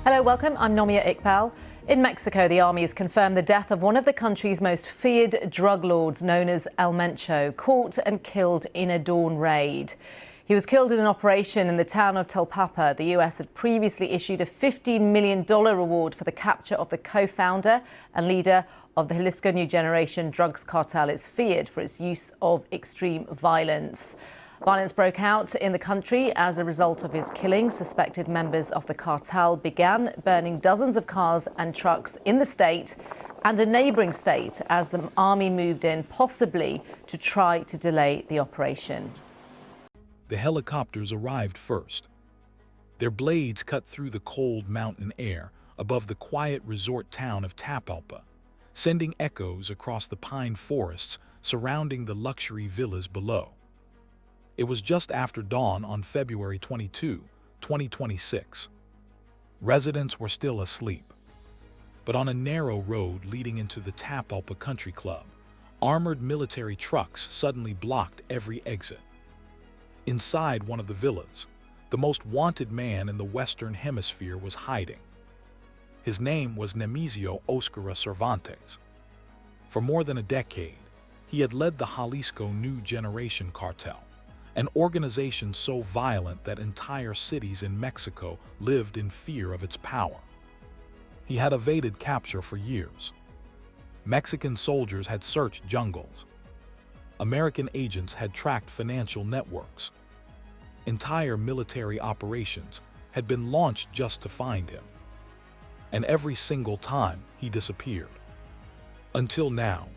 Hello, welcome. I'm Nomia Iqbal. In Mexico, the army has confirmed the death of one of the country's most feared drug lords, known as El Mencho, caught and killed in a dawn raid. He was killed in an operation in the town of Telpapa. The U.S. had previously issued a $15 million reward for the capture of the co-founder and leader of the Jalisco New Generation Drugs Cartel. It's feared for its use of extreme violence. Violence broke out in the country as a result of his killing. Suspected members of the cartel began burning dozens of cars and trucks in the state and a neighbouring state as the army moved in, possibly to try to delay the operation. The helicopters arrived first. Their blades cut through the cold mountain air above the quiet resort town of Tapalpa, sending echoes across the pine forests surrounding the luxury villas below. It was just after dawn on February 22, 2026. Residents were still asleep. But on a narrow road leading into the Tapalpa Country Club, armored military trucks suddenly blocked every exit. Inside one of the villas, the most wanted man in the Western Hemisphere was hiding. His name was Nemesio Oseguera Cervantes. For more than a decade, he had led the Jalisco New Generation Cartel, an organization so violent that entire cities in Mexico lived in fear of its power. He had evaded capture for years. Mexican soldiers had searched jungles. American agents had tracked financial networks. Entire military operations had been launched just to find him. And every single time he disappeared. Until now.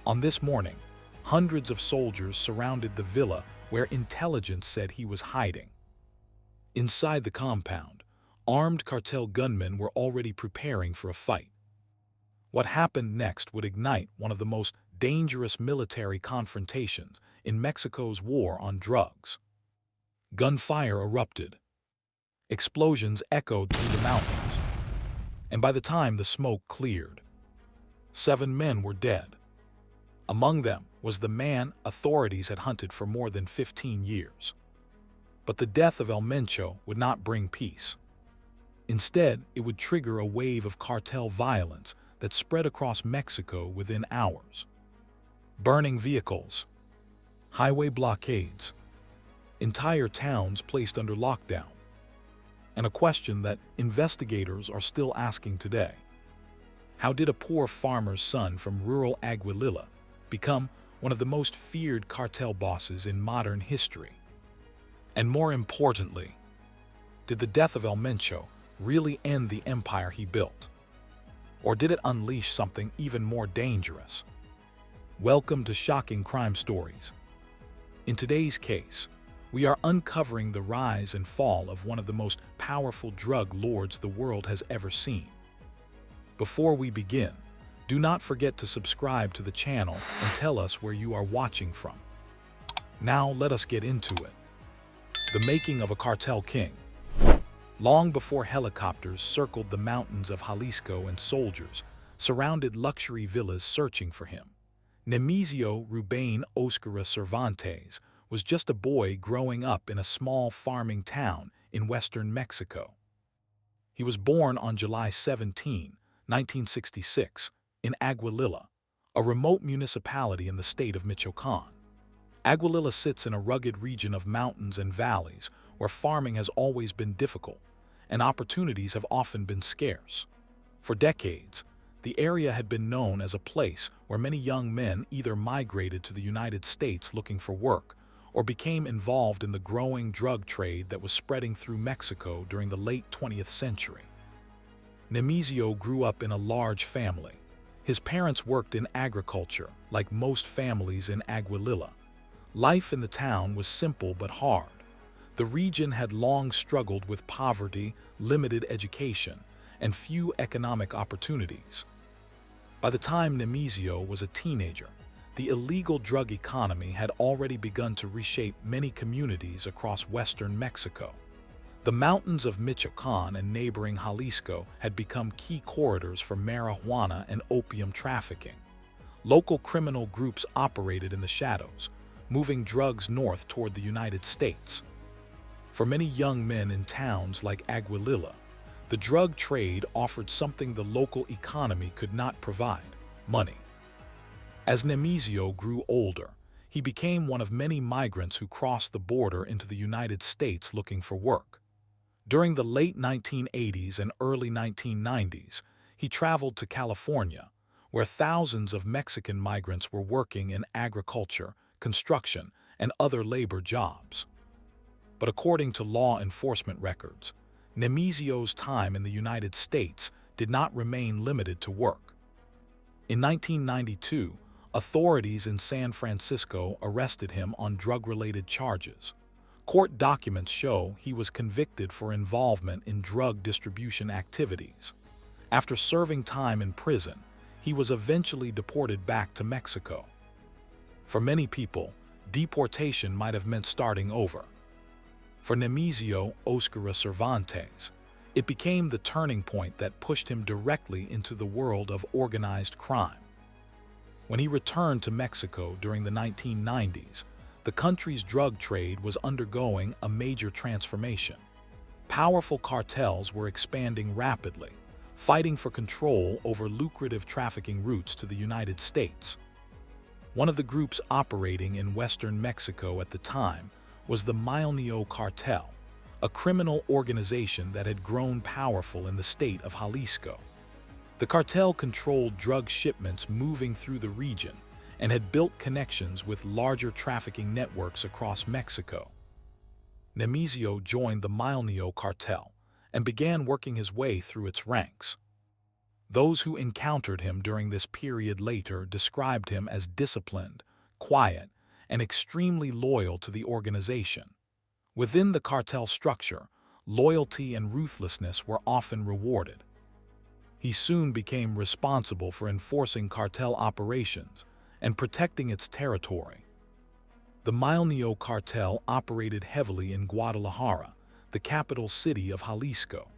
On this morning, hundreds of soldiers surrounded the villa where intelligence said he was hiding. Inside the compound, armed cartel gunmen were already preparing for a fight. What happened next would ignite one of the most dangerous military confrontations in Mexico's war on drugs. Gunfire erupted. Explosions echoed through the mountains. And by the time the smoke cleared, 7 men were dead. Among them was the man authorities had hunted for more than 15 years. But the death of El Mencho would not bring peace. Instead, it would trigger a wave of cartel violence that spread across Mexico within hours. Burning vehicles, highway blockades, entire towns placed under lockdown, and a question that investigators are still asking today. How did a poor farmer's son from rural Aguililla become one of the most feared cartel bosses in modern history? And more importantly, did the death of El Mencho really end the empire he built? Or did it unleash something even more dangerous? Welcome to Shocking Crime Stories. In today's case, we are uncovering the rise and fall of one of the most powerful drug lords the world has ever seen. Before we begin, do not forget to subscribe to the channel and tell us where you are watching from. Now let us get into it. The making of a cartel king. Long before helicopters circled the mountains of Jalisco and soldiers surrounded luxury villas searching for him, Nemesio Oseguera Cervantes was just a boy growing up in a small farming town in western Mexico. He was born on July 17, 1966, in Aguililla, a remote municipality in the state of Michoacán. Aguililla sits in a rugged region of mountains and valleys where farming has always been difficult and opportunities have often been scarce. For decades, the area had been known as a place where many young men either migrated to the United States looking for work or became involved in the growing drug trade that was spreading through Mexico during the late 20th century. Nemesio grew up in a large family. His parents worked in agriculture, like most families in Aguililla. Life in the town was simple but hard. The region had long struggled with poverty, limited education, and few economic opportunities. By the time Nemesio was a teenager, the illegal drug economy had already begun to reshape many communities across western Mexico. The mountains of Michoacán and neighboring Jalisco had become key corridors for marijuana and opium trafficking. Local criminal groups operated in the shadows, moving drugs north toward the United States. For many young men in towns like Aguililla, The drug trade offered something the local economy could not provide: money. As Nemesio grew older, he became one of many migrants who crossed the border into the United States looking for work. During the late 1980s and early 1990s, he traveled to California, where thousands of Mexican migrants were working in agriculture, construction, and other labor jobs. But according to law enforcement records, Nemesio's time in the United States did not remain limited to work. In 1992, authorities in San Francisco arrested him on drug-related charges. Court documents show he was convicted for involvement in drug distribution activities. After serving time in prison, he was eventually deported back to Mexico. For many people, deportation might have meant starting over. For Nemesio Oseguera Cervantes, it became the turning point that pushed him directly into the world of organized crime. When he returned to Mexico during the 1990s, the country's drug trade was undergoing a major transformation. Powerful cartels were expanding rapidly, fighting for control over lucrative trafficking routes to the United States. One of the groups operating in western Mexico at the time was the Mencho Cartel, a criminal organization that had grown powerful in the state of Jalisco. The cartel controlled drug shipments moving through the region and had built connections with larger trafficking networks across Mexico. Nemesio joined the Mencho Cartel and began working his way through its ranks. Those who encountered him during this period later described him as disciplined, quiet, and extremely loyal to the organization. Within the cartel structure, loyalty and ruthlessness were often rewarded. He soon became responsible for enforcing cartel operations and protecting its territory. The Mencho Cartel operated heavily in Guadalajara, the capital city of Jalisco.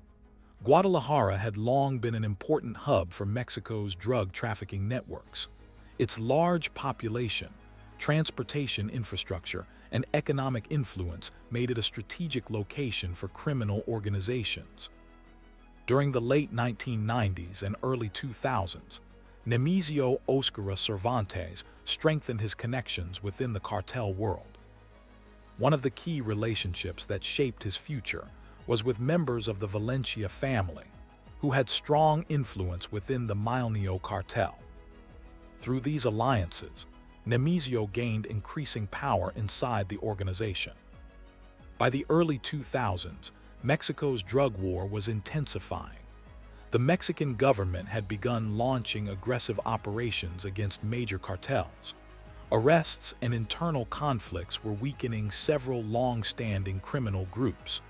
Guadalajara had long been an important hub for Mexico's drug trafficking networks. Its large population, transportation infrastructure, and economic influence made it a strategic location for criminal organizations. During the late 1990s and early 2000s, Nemesio Oseguera Cervantes strengthened his connections within the cartel world. One of the key relationships that shaped his future was with members of the Valencia family, who had strong influence within the Mencho Cartel. Through these alliances, Nemesio gained increasing power inside the organization. By the early 2000s, Mexico's drug war was intensifying. The Mexican government had begun launching aggressive operations against major cartels. Arrests and internal conflicts were weakening several long-standing criminal groups.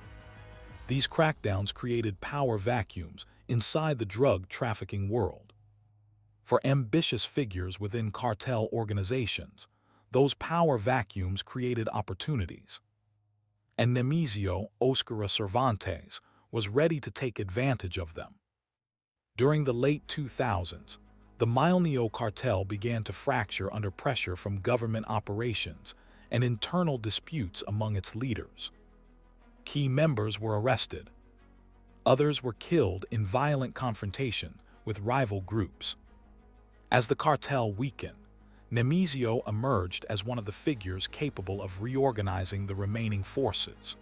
These crackdowns created power vacuums inside the drug trafficking world. For ambitious figures within cartel organizations, those power vacuums created opportunities. And Nemesio Oseguera Cervantes was ready to take advantage of them. During the late 2000s, the Mencho Cartel began to fracture under pressure from government operations and internal disputes among its leaders. Key members were arrested. Others were killed in violent confrontation with rival groups. As the cartel weakened, Nemesio emerged as one of the figures capable of reorganizing the remaining forces.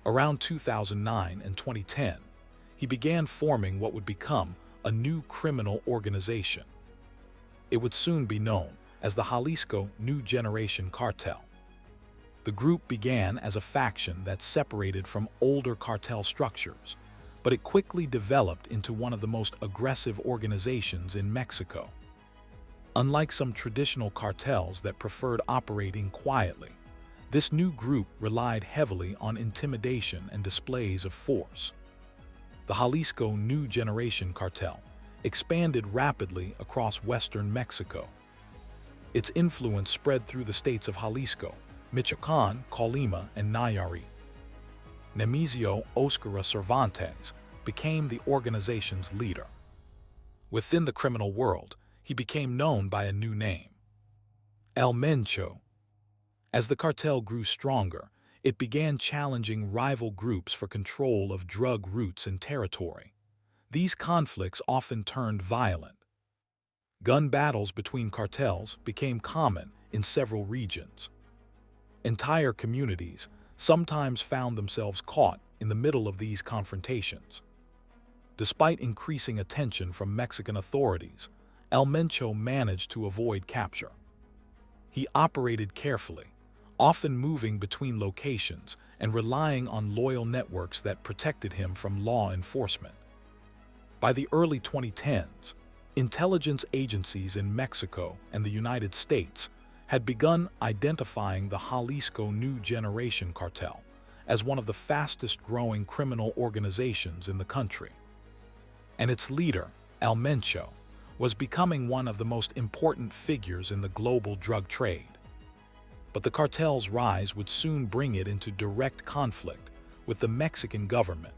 Around 2009 and 2010, he began forming what would become a new criminal organization. It would soon be known as the Jalisco New Generation Cartel. The group began as a faction that separated from older cartel structures, but it quickly developed into one of the most aggressive organizations in Mexico. Unlike some traditional cartels that preferred operating quietly, this new group relied heavily on intimidation and displays of force. The Jalisco New Generation Cartel expanded rapidly across western Mexico. Its influence spread through the states of Jalisco, Michoacán, Colima, and Nayarit. Nemesio Oseguera Cervantes became the organization's leader. Within the criminal world, he became known by a new name: El Mencho. As the cartel grew stronger, it began challenging rival groups for control of drug routes and territory. These conflicts often turned violent. Gun battles between cartels became common in several regions. Entire communities sometimes found themselves caught in the middle of these confrontations. Despite increasing attention from Mexican authorities, El Mencho managed to avoid capture. He operated carefully, often moving between locations and relying on loyal networks that protected him from law enforcement. By the early 2010s, intelligence agencies in Mexico and the United States had begun identifying the Jalisco New Generation Cartel as one of the fastest-growing criminal organizations in the country. And its leader, El Mencho, was becoming one of the most important figures in the global drug trade. But the cartel's rise would soon bring it into direct conflict with the Mexican government.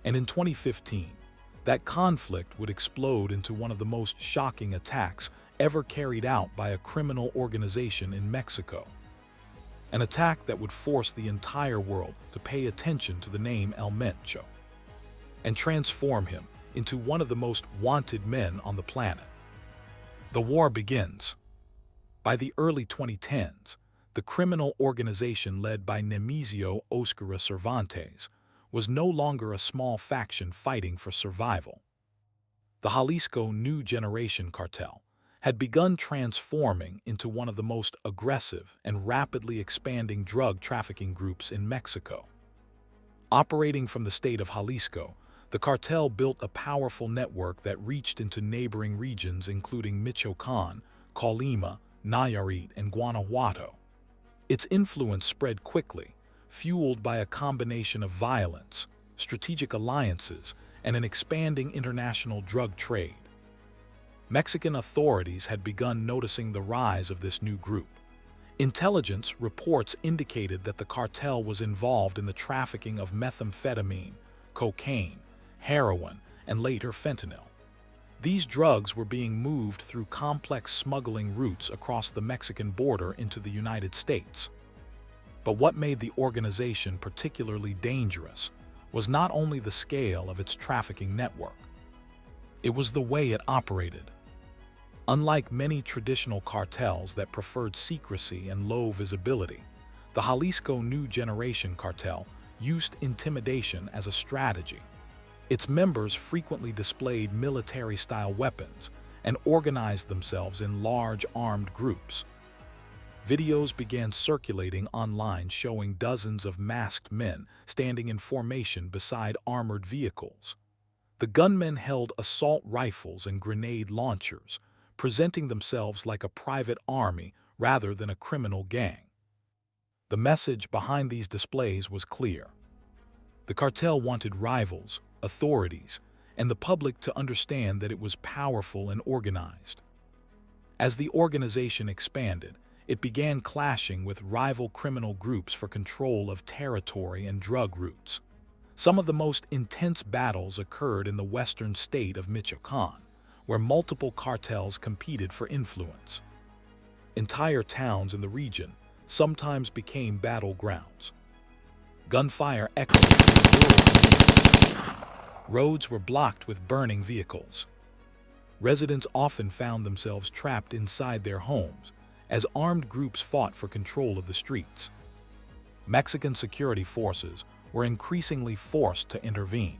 And in 2015, that conflict would explode into one of the most shocking attacks ever carried out by a criminal organization in Mexico. An attack that would force the entire world to pay attention to the name El Mencho and transform him into one of the most wanted men on the planet. The war begins. By the early 2010s, the criminal organization led by Nemesio Oseguera Cervantes was no longer a small faction fighting for survival. The Jalisco New Generation Cartel had begun transforming into one of the most aggressive and rapidly expanding drug trafficking groups in Mexico. Operating from the state of Jalisco, the cartel built a powerful network that reached into neighboring regions including Michoacán, Colima, Nayarit, and Guanajuato. Its influence spread quickly, fueled by a combination of violence, strategic alliances, and an expanding international drug trade. Mexican authorities had begun noticing the rise of this new group. Intelligence reports indicated that the cartel was involved in the trafficking of methamphetamine, cocaine, heroin, and later fentanyl. These drugs were being moved through complex smuggling routes across the Mexican border into the United States. But what made the organization particularly dangerous was not only the scale of its trafficking network. It was the way it operated. Unlike many traditional cartels that preferred secrecy and low visibility, the Jalisco New Generation Cartel used intimidation as a strategy. Its members frequently displayed military-style weapons and organized themselves in large armed groups. Videos began circulating online showing dozens of masked men standing in formation beside armored vehicles. The gunmen held assault rifles and grenade launchers, presenting themselves like a private army rather than a criminal gang. The message behind these displays was clear. The cartel wanted rivals, authorities, and the public to understand that it was powerful and organized. As the organization expanded, it began clashing with rival criminal groups for control of territory and drug routes. Some of the most intense battles occurred in the western state of Michoacán, where multiple cartels competed for influence. Entire towns in the region sometimes became battlegrounds. Gunfire echoed through rural communities. Roads were blocked with burning vehicles. Residents often found themselves trapped inside their homes as armed groups fought for control of the streets. Mexican security forces were increasingly forced to intervene.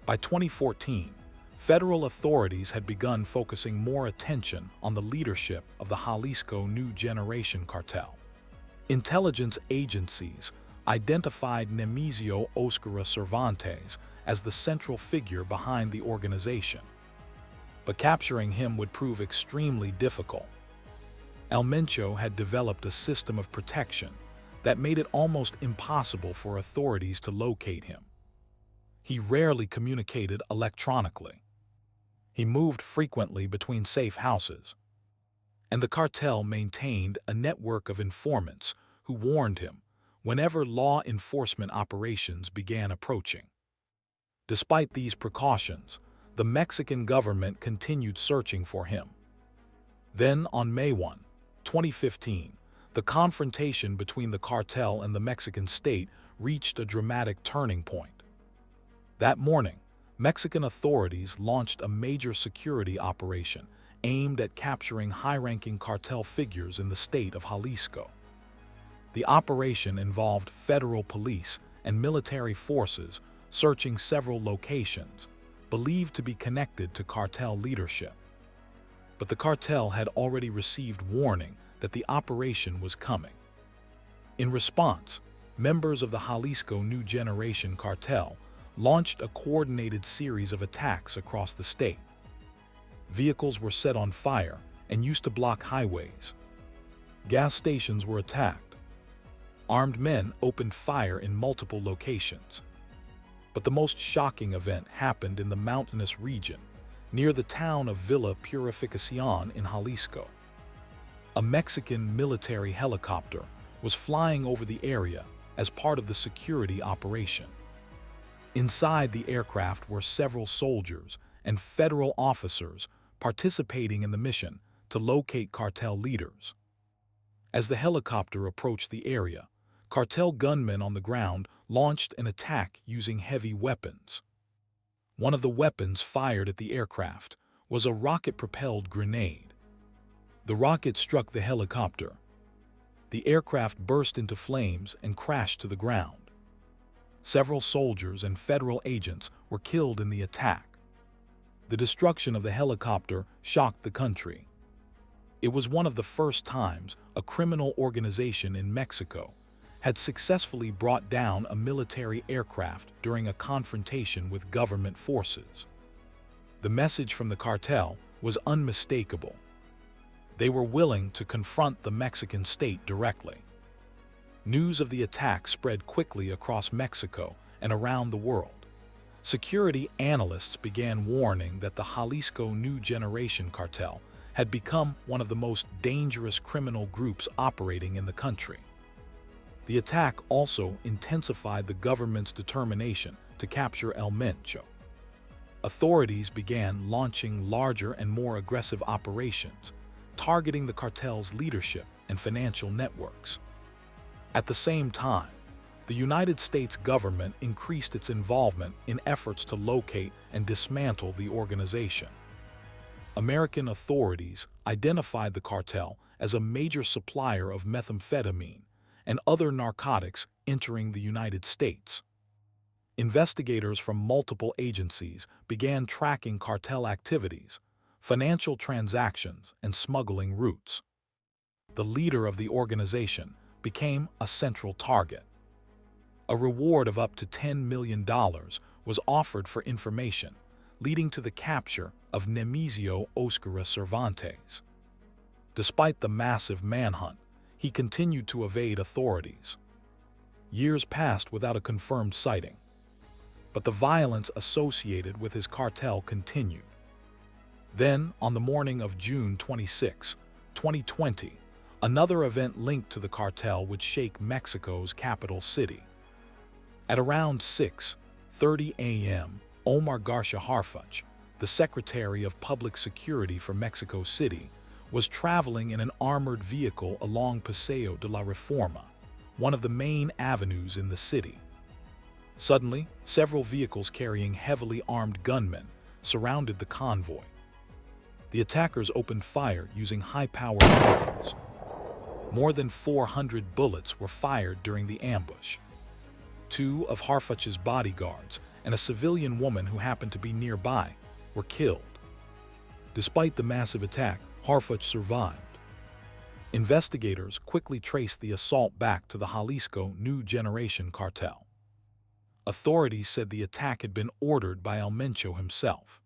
By 2014, federal authorities had begun focusing more attention on the leadership of the Jalisco New Generation Cartel. Intelligence agencies identified Nemesio Oseguera Cervantes as the central figure behind the organization. But capturing him would prove extremely difficult. El Mencho had developed a system of protection that made it almost impossible for authorities to locate him. He rarely communicated electronically. He moved frequently between safe houses. And the cartel maintained a network of informants who warned him whenever law enforcement operations began approaching. Despite these precautions, the Mexican government continued searching for him. Then, on May 1, 2015, The confrontation between the cartel and the Mexican state reached a dramatic turning point. That morning, Mexican authorities launched a major security operation aimed at capturing high-ranking cartel figures in the state of Jalisco. The operation involved federal police and military forces searching several locations, believed to be connected to cartel leadership. But the cartel had already received warning that the operation was coming. In response, members of the Jalisco New Generation Cartel launched a coordinated series of attacks across the state. Vehicles were set on fire and used to block highways. Gas stations were attacked. Armed men opened fire in multiple locations. But the most shocking event happened in the mountainous region, near the town of Villa Purificación in Jalisco. A Mexican military helicopter was flying over the area as part of the security operation. Inside the aircraft were several soldiers and federal officers participating in the mission to locate cartel leaders. As the helicopter approached the area, cartel gunmen on the ground launched an attack using heavy weapons. One of the weapons fired at the aircraft was a rocket-propelled grenade. The rocket struck the helicopter. The aircraft burst into flames and crashed to the ground. Several soldiers and federal agents were killed in the attack. The destruction of the helicopter shocked the country. It was one of the first times a criminal organization in Mexico had successfully brought down a military aircraft during a confrontation with government forces. The message from the cartel was unmistakable. They were willing to confront the Mexican state directly. News of the attack spread quickly across Mexico and around the world. Security analysts began warning that the Jalisco New Generation Cartel had become one of the most dangerous criminal groups operating in the country. The attack also intensified the government's determination to capture El Mencho. Authorities began launching larger and more aggressive operations, targeting the cartel's leadership and financial networks. At the same time, the United States government increased its involvement in efforts to locate and dismantle the organization. American authorities identified the cartel as a major supplier of methamphetamine and other narcotics entering the United States. Investigators from multiple agencies began tracking cartel activities, financial transactions, and smuggling routes. The leader of the organization became a central target. A reward of up to $10 million was offered for information, leading to the capture of Nemesio Oseguera Cervantes. Despite the massive manhunt, he continued to evade authorities. Years passed without a confirmed sighting, but the violence associated with his cartel continued. Then, on the morning of June 26, 2020, another event linked to the cartel would shake Mexico's capital city. At around 6:30 a.m., Omar Garcia Harfuch, the Secretary of Public Security for Mexico City, was traveling in an armored vehicle along Paseo de la Reforma, one of the main avenues in the city. Suddenly, several vehicles carrying heavily armed gunmen surrounded the convoy. The attackers opened fire using high-powered rifles. More than 400 bullets were fired during the ambush. Two of Harfuch's bodyguards and a civilian woman who happened to be nearby were killed. Despite the massive attack, Harfuch survived. Investigators quickly traced the assault back to the Jalisco New Generation Cartel. Authorities said the attack had been ordered by El Mencho himself.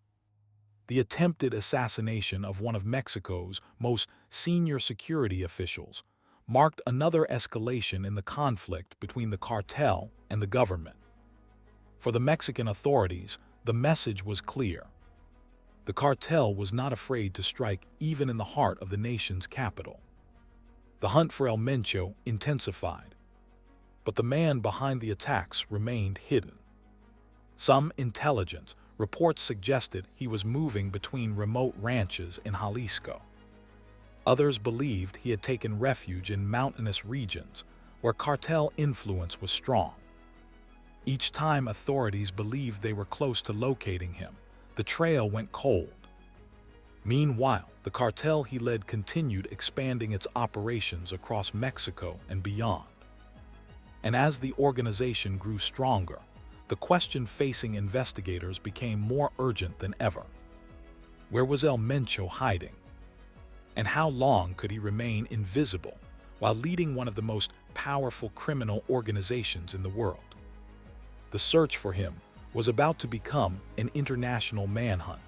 The attempted assassination of one of Mexico's most senior security officials marked another escalation in the conflict between the cartel and the government. For the Mexican authorities, the message was clear. The cartel was not afraid to strike even in the heart of the nation's capital. The hunt for El Mencho intensified, but the man behind the attacks remained hidden. Some intelligence reports suggested he was moving between remote ranches in Jalisco. Others believed he had taken refuge in mountainous regions where cartel influence was strong. Each time authorities believed they were close to locating him, the trail went cold. Meanwhile, the cartel he led continued expanding its operations across Mexico and beyond. And as the organization grew stronger, the question facing investigators became more urgent than ever. Where was El Mencho hiding? And how long could he remain invisible while leading one of the most powerful criminal organizations in the world? The search for him was about to become an international manhunt.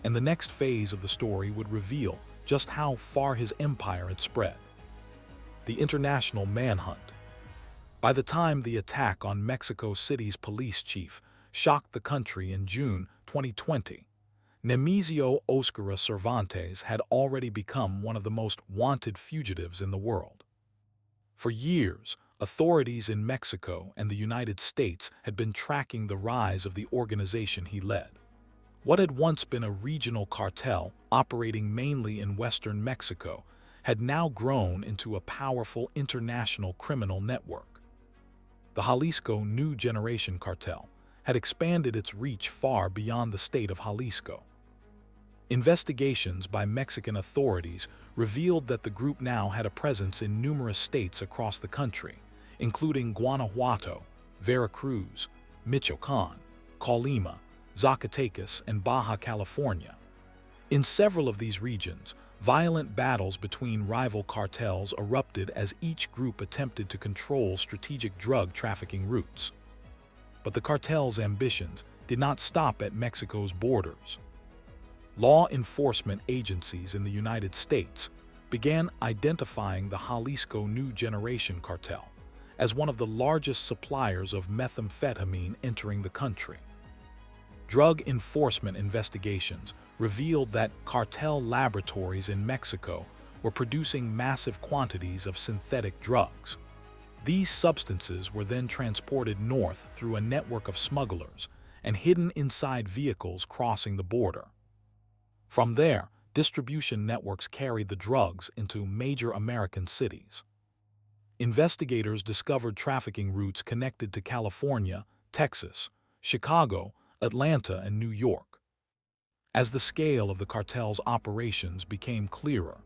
And the next phase of the story would reveal just how far his empire had spread. The international manhunt. By the time the attack on Mexico City's police chief shocked the country in June 2020, Nemesio Oseguera Cervantes had already become one of the most wanted fugitives in the world. For years, authorities in Mexico and the United States had been tracking the rise of the organization he led. What had once been a regional cartel operating mainly in western Mexico had now grown into a powerful international criminal network. The Jalisco New Generation Cartel had expanded its reach far beyond the state of Jalisco. Investigations by Mexican authorities revealed that the group now had a presence in numerous states across the country, including Guanajuato, Veracruz, Michoacán, Colima, Zacatecas, and Baja California. In several of these regions, violent battles between rival cartels erupted as each group attempted to control strategic drug trafficking routes. But the cartel's ambitions did not stop at Mexico's borders. Law enforcement agencies in the United States began identifying the Jalisco New Generation Cartel as one of the largest suppliers of methamphetamine entering the country. Drug enforcement investigations revealed that cartel laboratories in Mexico were producing massive quantities of synthetic drugs. These substances were then transported north through a network of smugglers and hidden inside vehicles crossing the border. From there, distribution networks carried the drugs into major American cities. Investigators discovered trafficking routes connected to California, Texas, Chicago, Atlanta, and New York. As the scale of the cartel's operations became clearer,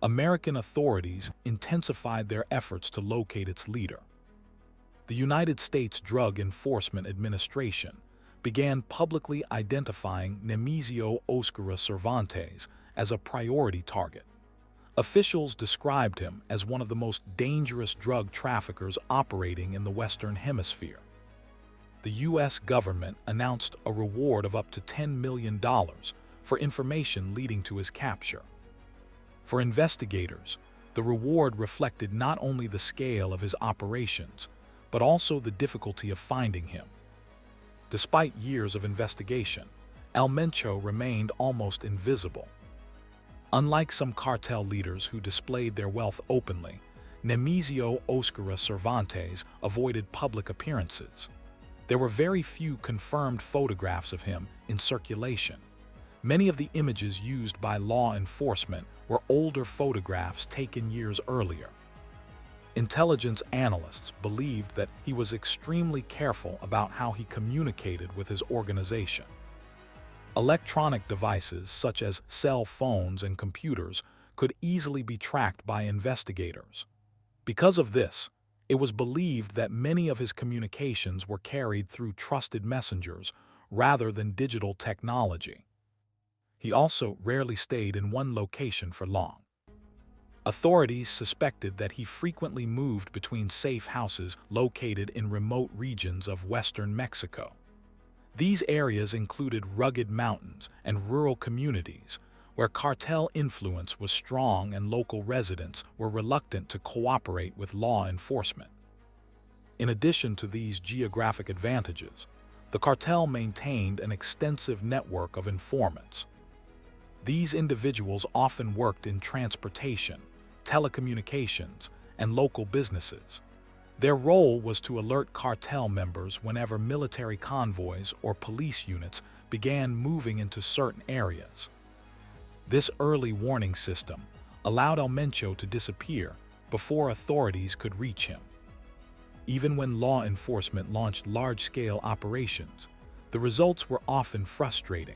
American authorities intensified their efforts to locate its leader. The United States Drug Enforcement Administration began publicly identifying Nemesio Oseguera Cervantes as a priority target. Officials described him as one of the most dangerous drug traffickers operating in the Western Hemisphere. The U.S. government announced a reward of up to $10 million for information leading to his capture. For investigators, the reward reflected not only the scale of his operations, but also the difficulty of finding him. Despite years of investigation, El Mencho remained almost invisible. Unlike some cartel leaders who displayed their wealth openly, Nemesio Oseguera Cervantes avoided public appearances. There were very few confirmed photographs of him in circulation. Many of the images used by law enforcement were older photographs taken years earlier. Intelligence analysts believed that he was extremely careful about how he communicated with his organization. Electronic devices such as cell phones and computers could easily be tracked by investigators. Because of this, it was believed that many of his communications were carried through trusted messengers rather than digital technology. He also rarely stayed in one location for long. Authorities suspected that he frequently moved between safe houses located in remote regions of western Mexico. These areas included rugged mountains and rural communities where cartel influence was strong and local residents were reluctant to cooperate with law enforcement. In addition to these geographic advantages, the cartel maintained an extensive network of informants. These individuals often worked in transportation, telecommunications, and local businesses. Their role was to alert cartel members whenever military convoys or police units began moving into certain areas. This early warning system allowed Mencho to disappear before authorities could reach him. Even when law enforcement launched large-scale operations, the results were often frustrating.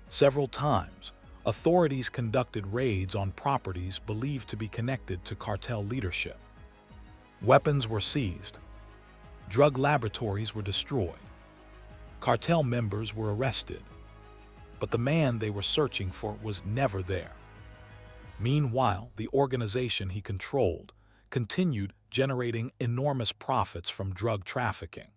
Several times, authorities conducted raids on properties believed to be connected to cartel leadership. Weapons were seized. Drug laboratories were destroyed. Cartel members were arrested. But the man they were searching for was never there. Meanwhile, the organization he controlled continued generating enormous profits from drug trafficking.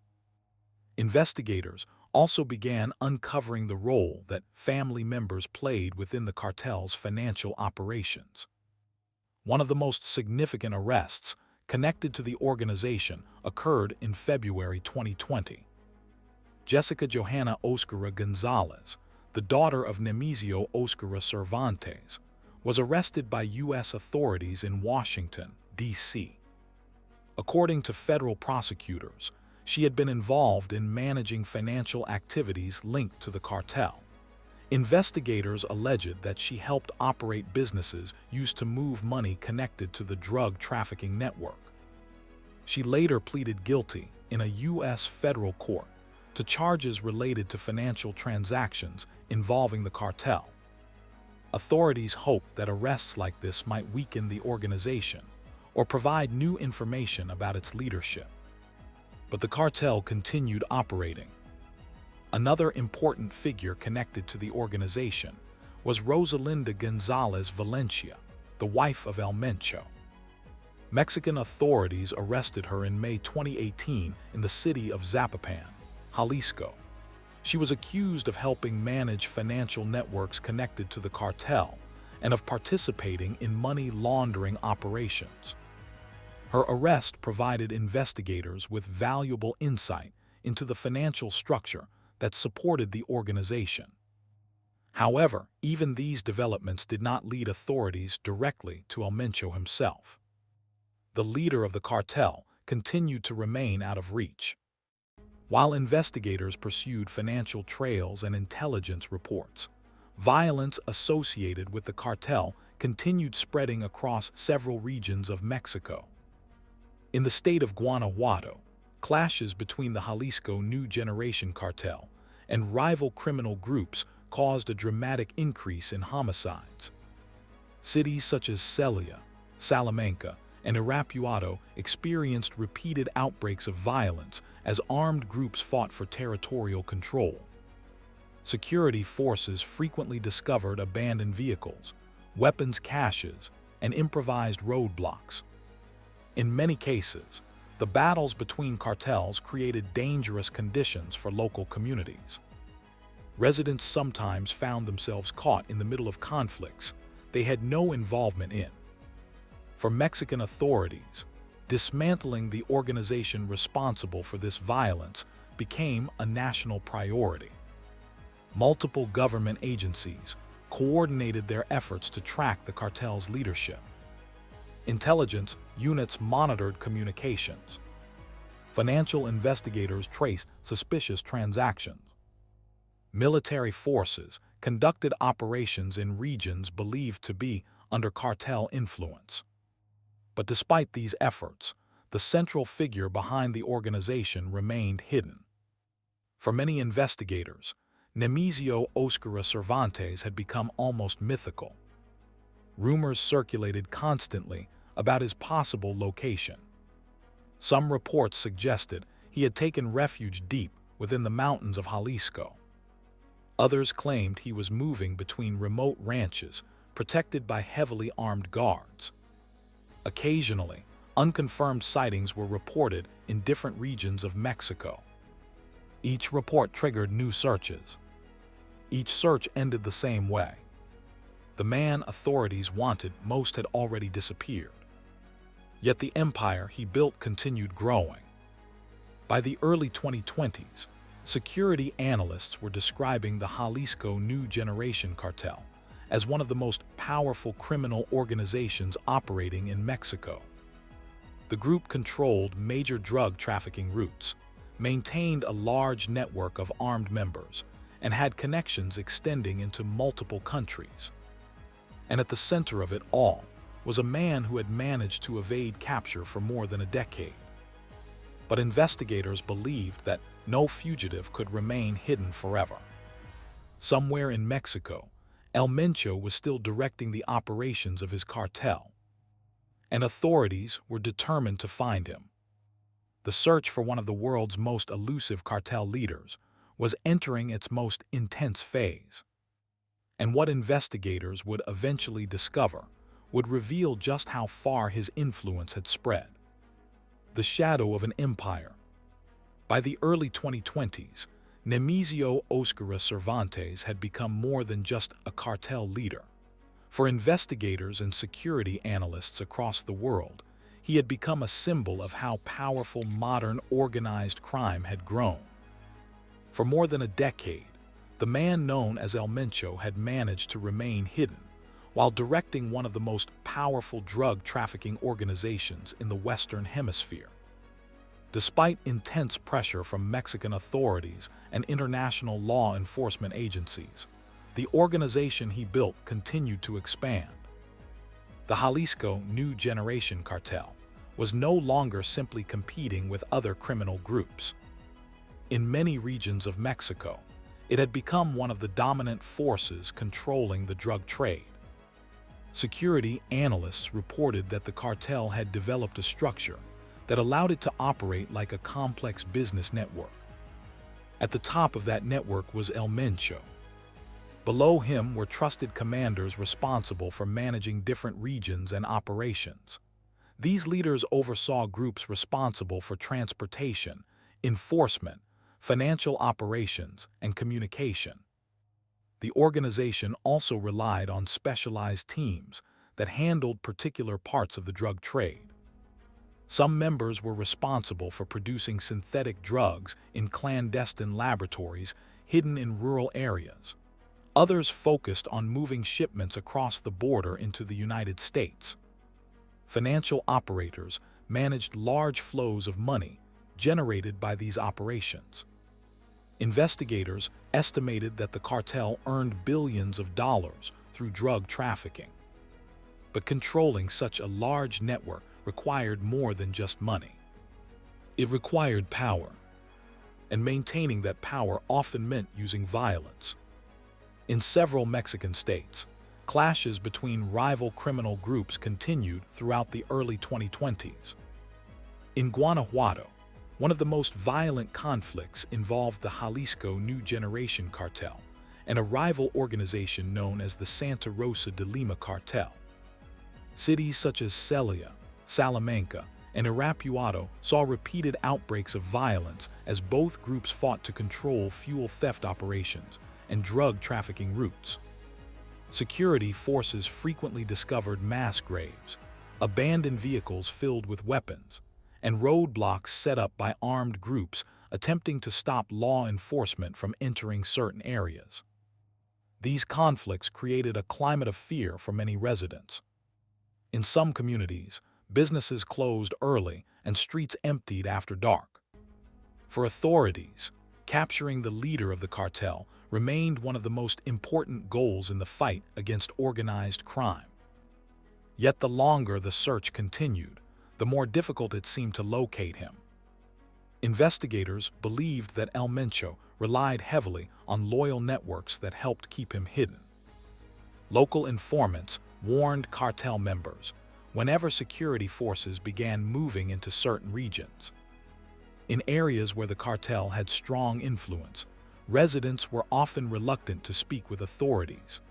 Investigators also began uncovering the role that family members played within the cartel's financial operations. One of the most significant arrests connected to the organization occurred in February 2020. Jessica Johanna Oseguera Gonzalez, the daughter of Nemesio Oseguera Cervantes, was arrested by U.S. authorities in Washington, D.C. According to federal prosecutors, she had been involved in managing financial activities linked to the cartel. Investigators alleged that she helped operate businesses used to move money connected to the drug trafficking network. She later pleaded guilty in a U.S. federal court to charges related to financial transactions involving the cartel. Authorities hoped that arrests like this might weaken the organization or provide new information about its leadership. But the cartel continued operating. Another important figure connected to the organization was Rosalinda Gonzalez Valencia, the wife of Mencho. Mexican authorities arrested her in May 2018 in the city of Zapopan, Jalisco. She was accused of helping manage financial networks connected to the cartel and of participating in money laundering operations. Her arrest provided investigators with valuable insight into the financial structure that supported the organization. However, even these developments did not lead authorities directly to Mencho himself. The leader of the cartel continued to remain out of reach. While investigators pursued financial trails and intelligence reports, violence associated with the cartel continued spreading across several regions of Mexico. In the state of Guanajuato, clashes between the Jalisco New Generation Cartel and rival criminal groups caused a dramatic increase in homicides. Cities such as Celaya, Salamanca, and Irapuato experienced repeated outbreaks of violence as armed groups fought for territorial control. Security forces frequently discovered abandoned vehicles, weapons caches, and improvised roadblocks. In many cases, the battles between cartels created dangerous conditions for local communities. Residents sometimes found themselves caught in the middle of conflicts they had no involvement in. For Mexican authorities, dismantling the organization responsible for this violence became a national priority. Multiple government agencies coordinated their efforts to track the cartel's leadership. Intelligence units monitored communications. Financial investigators traced suspicious transactions. Military forces conducted operations in regions believed to be under cartel influence. But despite these efforts, the central figure behind the organization remained hidden. For many investigators, Nemesio Oseguera Cervantes had become almost mythical. Rumors circulated constantly about his possible location. Some reports suggested he had taken refuge deep within the mountains of Jalisco. Others claimed he was moving between remote ranches protected by heavily armed guards. Occasionally, unconfirmed sightings were reported in different regions of Mexico. Each report triggered new searches. Each search ended the same way. The man authorities wanted most had already disappeared. Yet the empire he built continued growing. By the early 2020s, security analysts were describing the Jalisco New Generation Cartel as one of the most powerful criminal organizations operating in Mexico. The group controlled major drug trafficking routes, maintained a large network of armed members, and had connections extending into multiple countries. And at the center of it all was a man who had managed to evade capture for more than a decade. But investigators believed that no fugitive could remain hidden forever. Somewhere in Mexico, El Mencho was still directing the operations of his cartel, and authorities were determined to find him. The search for one of the world's most elusive cartel leaders was entering its most intense phase. And what investigators would eventually discover would reveal just how far his influence had spread. The shadow of an empire. By the early 2020s, Nemesio Oseguera Cervantes had become more than just a cartel leader. For investigators and security analysts across the world, he had become a symbol of how powerful modern organized crime had grown. For more than a decade, the man known as El Mencho had managed to remain hidden while directing one of the most powerful drug trafficking organizations in the Western Hemisphere. Despite intense pressure from Mexican authorities and international law enforcement agencies, the organization he built continued to expand. The Jalisco New Generation Cartel was no longer simply competing with other criminal groups. In many regions of Mexico, it had become one of the dominant forces controlling the drug trade. Security analysts reported that the cartel had developed a structure that allowed it to operate like a complex business network. At the top of that network was El Mencho. Below him were trusted commanders responsible for managing different regions and operations. These leaders oversaw groups responsible for transportation, enforcement, financial operations, and communication. The organization also relied on specialized teams that handled particular parts of the drug trade. Some members were responsible for producing synthetic drugs in clandestine laboratories hidden in rural areas. Others focused on moving shipments across the border into the United States. Financial operators managed large flows of money generated by these operations. Investigators estimated that the cartel earned billions of dollars through drug trafficking. But controlling such a large network required more than just money. It required power, and maintaining that power often meant using violence. In several Mexican states, clashes between rival criminal groups continued throughout the early 2020s. In Guanajuato, one of the most violent conflicts involved the Jalisco New Generation Cartel and a rival organization known as the Santa Rosa de Lima Cartel. Cities such as Celaya, Salamanca, and Irapuato saw repeated outbreaks of violence as both groups fought to control fuel theft operations and drug trafficking routes. Security forces frequently discovered mass graves, abandoned vehicles filled with weapons, and roadblocks set up by armed groups attempting to stop law enforcement from entering certain areas. These conflicts created a climate of fear for many residents. In some communities, businesses closed early and streets emptied after dark. For authorities, capturing the leader of the cartel remained one of the most important goals in the fight against organized crime. Yet the longer the search continued, the more difficult it seemed to locate him. Investigators believed that El Mencho relied heavily on loyal networks that helped keep him hidden. Local informants warned cartel members whenever security forces began moving into certain regions. In areas where the cartel had strong influence, residents were often reluctant to speak with authorities.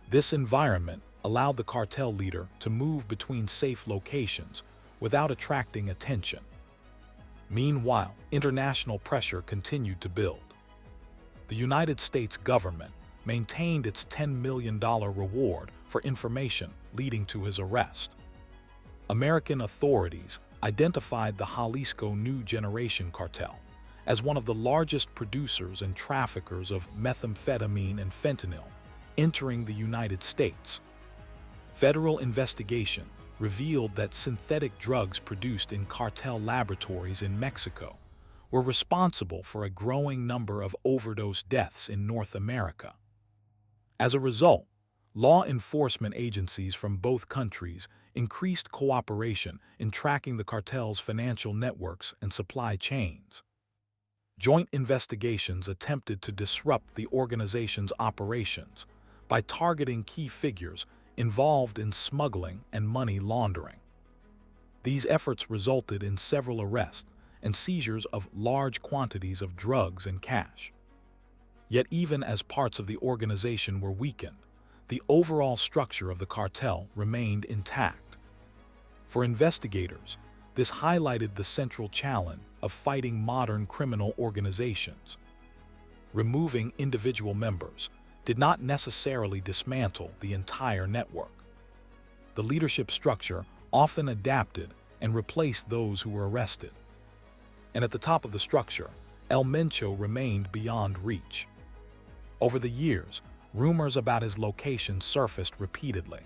This environment allowed the cartel leader to move between safe locations without attracting attention. Meanwhile, international pressure continued to build. The United States government maintained its $10 million reward for information leading to his arrest. American authorities identified the Jalisco New Generation Cartel as one of the largest producers and traffickers of methamphetamine and fentanyl entering the United States. Federal investigation revealed that synthetic drugs produced in cartel laboratories in Mexico were responsible for a growing number of overdose deaths in North America. As a result, Law enforcement agencies from both countries increased cooperation in tracking the cartel's financial networks and supply chains. Joint investigations attempted to disrupt the organization's operations by targeting key figures involved in smuggling and money laundering. These efforts resulted in several arrests and seizures of large quantities of drugs and cash. Yet even as parts of the organization were weakened, the overall structure of the cartel remained intact. For investigators, this highlighted the central challenge of fighting modern criminal organizations. Removing individual members did not necessarily dismantle the entire network. The leadership structure often adapted and replaced those who were arrested. And at the top of the structure, El Mencho remained beyond reach. Over the years, rumors about his location surfaced repeatedly.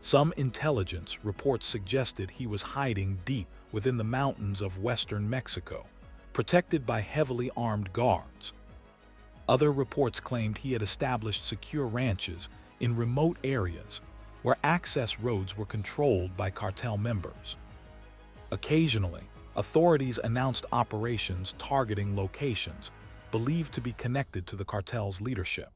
Some intelligence reports suggested he was hiding deep within the mountains of western Mexico, protected by heavily armed guards. Other reports claimed he had established secure ranches in remote areas where access roads were controlled by cartel members. Occasionally, authorities announced operations targeting locations believed to be connected to the cartel's leadership.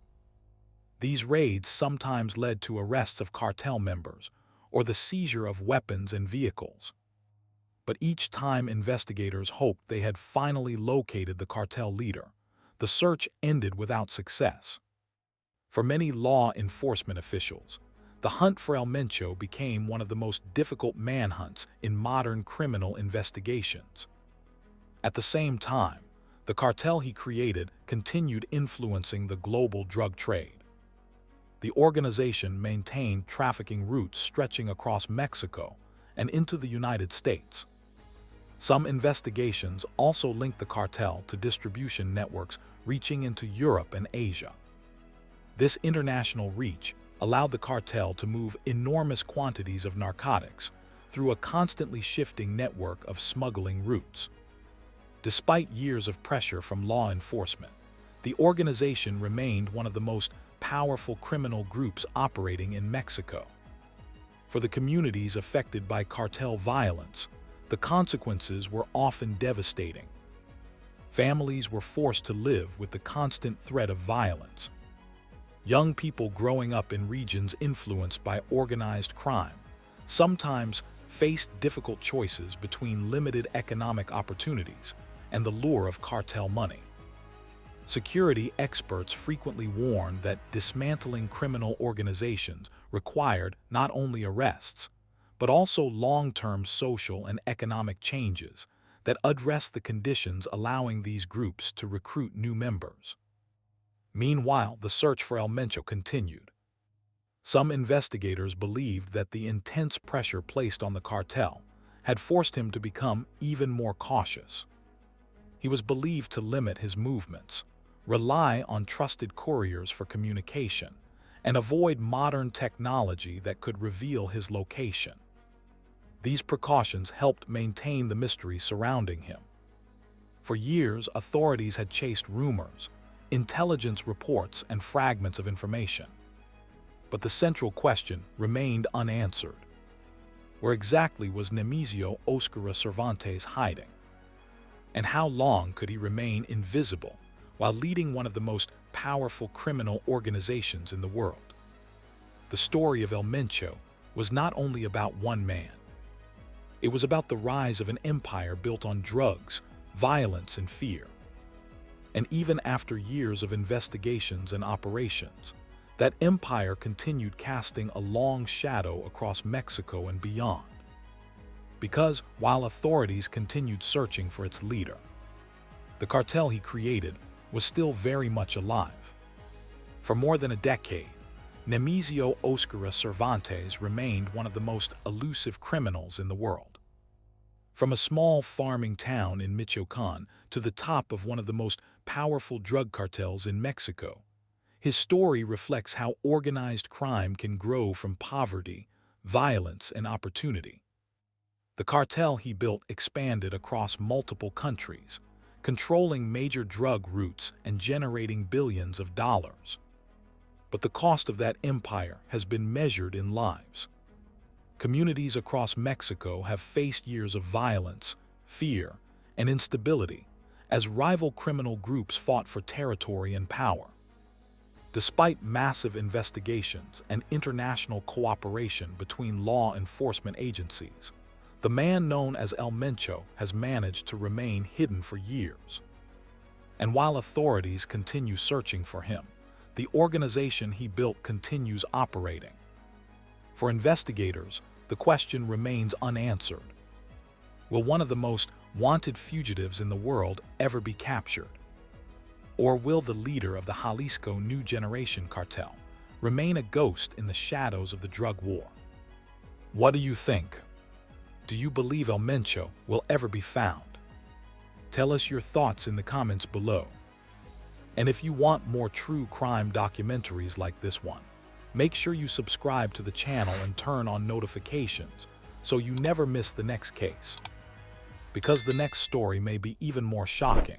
These raids sometimes led to arrests of cartel members or the seizure of weapons and vehicles. But each time investigators hoped they had finally located the cartel leader, the search ended without success. For many law enforcement officials, the hunt for El Mencho became one of the most difficult manhunts in modern criminal investigations. At the same time, the cartel he created continued influencing the global drug trade. The organization maintained trafficking routes stretching across Mexico and into the United States. Some investigations also linked the cartel to distribution networks reaching into Europe and Asia. This international reach allowed the cartel to move enormous quantities of narcotics through a constantly shifting network of smuggling routes. Despite years of pressure from law enforcement, the organization remained one of the most powerful criminal groups operating in Mexico. For the communities affected by cartel violence, the consequences were often devastating. Families were forced to live with the constant threat of violence. Young people growing up in regions influenced by organized crime sometimes faced difficult choices between limited economic opportunities and the lure of cartel money. Security experts frequently warned that dismantling criminal organizations required not only arrests, but also long-term social and economic changes that address the conditions allowing these groups to recruit new members. Meanwhile, the search for El Mencho continued. Some investigators believed that the intense pressure placed on the cartel had forced him to become even more cautious. He was believed to limit his movements, rely on trusted couriers for communication, and avoid modern technology that could reveal his location. These precautions helped maintain the mystery surrounding him. For years, authorities had chased rumors, intelligence reports, and fragments of information. But the central question remained unanswered. Where exactly was Nemesio Oseguera Cervantes hiding? And how long could he remain invisible while leading one of the most powerful criminal organizations in the world? The story of El Mencho was not only about one man. It was about the rise of an empire built on drugs, violence, and fear. And even after years of investigations and operations, that empire continued casting a long shadow across Mexico and beyond. Because while authorities continued searching for its leader, the cartel he created was still very much alive. For more than a decade, Nemesio Oseguera Cervantes remained one of the most elusive criminals in the world. From a small farming town in Michoacan to the top of one of the most powerful drug cartels in Mexico, his story reflects how organized crime can grow from poverty, violence, and opportunity. The cartel he built expanded across multiple countries, controlling major drug routes and generating billions of dollars. but the cost of that empire has been measured in lives. Communities across Mexico have faced years of violence, fear, and instability as rival criminal groups fought for territory and power. Despite massive investigations and international cooperation between law enforcement agencies, the man known as El Mencho has managed to remain hidden for years. And while authorities continue searching for him, the organization he built continues operating. For investigators, the question remains unanswered. Will one of the most wanted fugitives in the world ever be captured? Or will the leader of the Jalisco New Generation Cartel remain a ghost in the shadows of the drug war? What do you think? Do you believe El Mencho will ever be found? Tell us your thoughts in the comments below. And if you want more true crime documentaries like this one, make sure you subscribe to the channel and turn on notifications so you never miss the next case. Because the next story may be even more shocking.